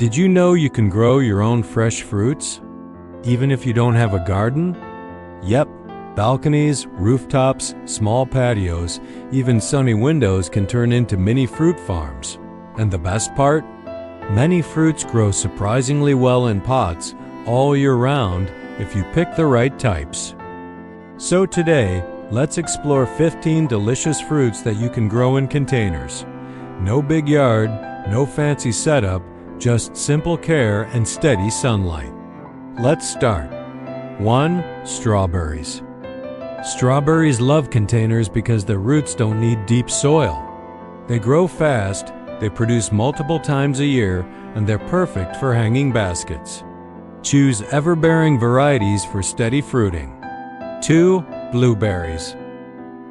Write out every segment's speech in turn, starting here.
Did you know you can grow your own fresh fruits, even if you don't have a garden? Yep, balconies, rooftops, small patios, even sunny windows can turn into mini fruit farms. And the best part? Many fruits grow surprisingly well in pots all year round if you pick the right types. So today, let's explore 15 delicious fruits that you can grow in containers. No big yard, no fancy setup, just simple care and steady sunlight. Let's start. 1. Strawberries. Strawberries love containers because their roots don't need deep soil. They grow fast, they produce multiple times a year, and they're perfect for hanging baskets. Choose ever-bearing varieties for steady fruiting. 2. Blueberries.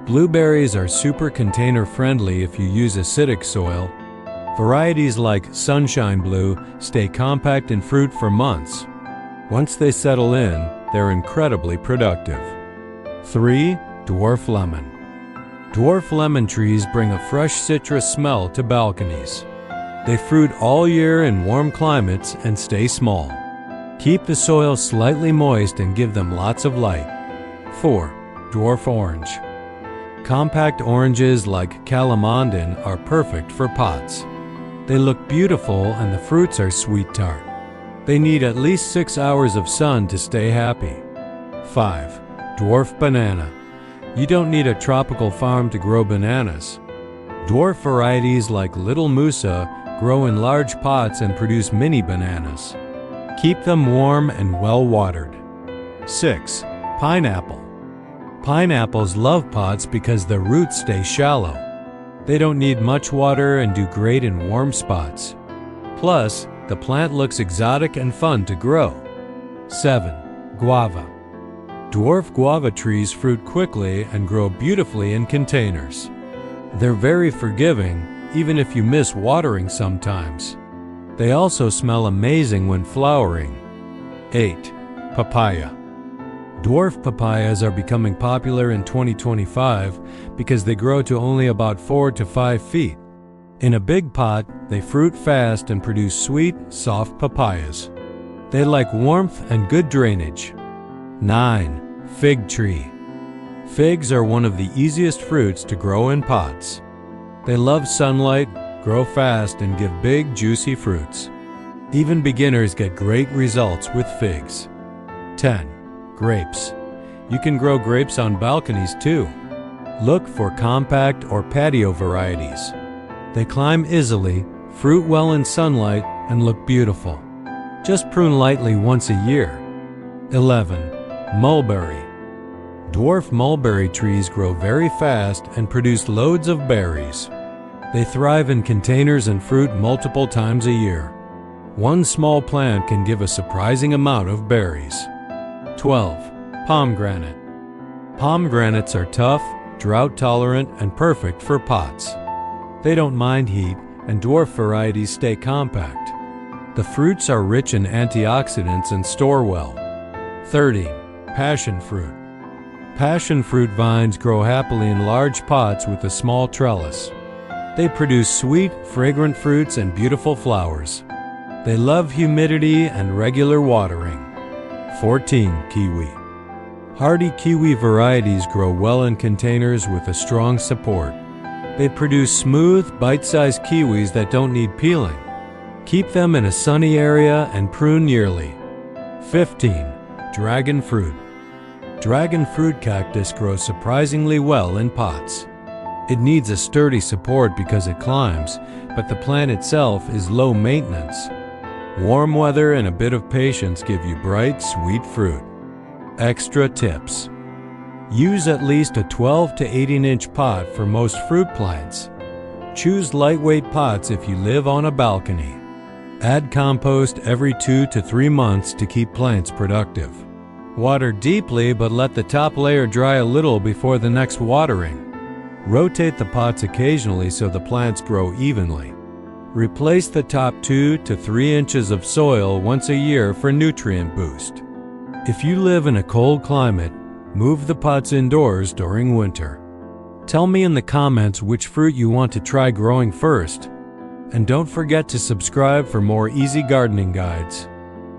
Blueberries are super container friendly if you use acidic soil. Varieties like Sunshine Blue stay compact in fruit for months. Once they settle in, they're incredibly productive. 3. Dwarf lemon. Dwarf lemon trees bring a fresh citrus smell to balconies. They fruit all year in warm climates and stay small. Keep the soil slightly moist and give them lots of light. 4. Dwarf orange. Compact oranges like calamondin are perfect for pots. They look beautiful and the fruits are sweet tart. They need at least 6 hours of sun to stay happy. 5. Dwarf banana. You don't need a tropical farm to grow bananas. Dwarf varieties like Little Musa grow in large pots and produce mini bananas. Keep them warm and well watered. 6. Pineapple. Pineapples love pots because their roots stay shallow. They don't need much water and do great in warm spots. Plus, the plant looks exotic and fun to grow. 7. Guava. Dwarf guava trees fruit quickly and grow beautifully in containers. They're very forgiving, even if you miss watering sometimes. They also smell amazing when flowering. 8. Papaya. Dwarf papayas are becoming popular in 2025 because they grow to only about 4 to 5 feet. In a big pot, they fruit fast and produce sweet, soft papayas. They like warmth and good drainage. 9. Fig tree. Figs are one of the easiest fruits to grow in pots. They love sunlight, grow fast, and give big, juicy fruits. Even beginners get great results with figs. 10. Grapes. You can grow grapes on balconies too. Look for compact or patio varieties. They climb easily, fruit well in sunlight, and look beautiful. Just prune lightly once a year. 11. Mulberry. Dwarf mulberry trees grow very fast and produce loads of berries. They thrive in containers and fruit multiple times a year. One small plant can give a surprising amount of berries. 12. Pomegranate. Pomegranates are tough, drought-tolerant, and perfect for pots. They don't mind heat, and dwarf varieties stay compact. The fruits are rich in antioxidants and store well. 13. Passion fruit. Passion fruit vines grow happily in large pots with a small trellis. They produce sweet, fragrant fruits and beautiful flowers. They love humidity and regular watering. 14. Kiwi. Hardy kiwi varieties grow well in containers with a strong support. They produce smooth, bite-sized kiwis that don't need peeling. Keep them in a sunny area and prune yearly. 15. Dragon fruit. Dragon fruit cactus grows surprisingly well in pots. It needs a sturdy support because it climbs, but the plant itself is low maintenance. Warm weather and a bit of patience give you bright, sweet fruit. Extra tips. Use at least a 12 to 18-inch pot for most fruit plants. Choose lightweight pots if you live on a balcony. Add compost every 2 to 3 months to keep plants productive. Water deeply, but let the top layer dry a little before the next watering. Rotate the pots occasionally so the plants grow evenly. Replace the top 2 to 3 inches of soil once a year for nutrient boost. If you live in a cold climate, move the pots indoors during winter. Tell me in the comments which fruit you want to try growing first. And don't forget to subscribe for more easy gardening guides.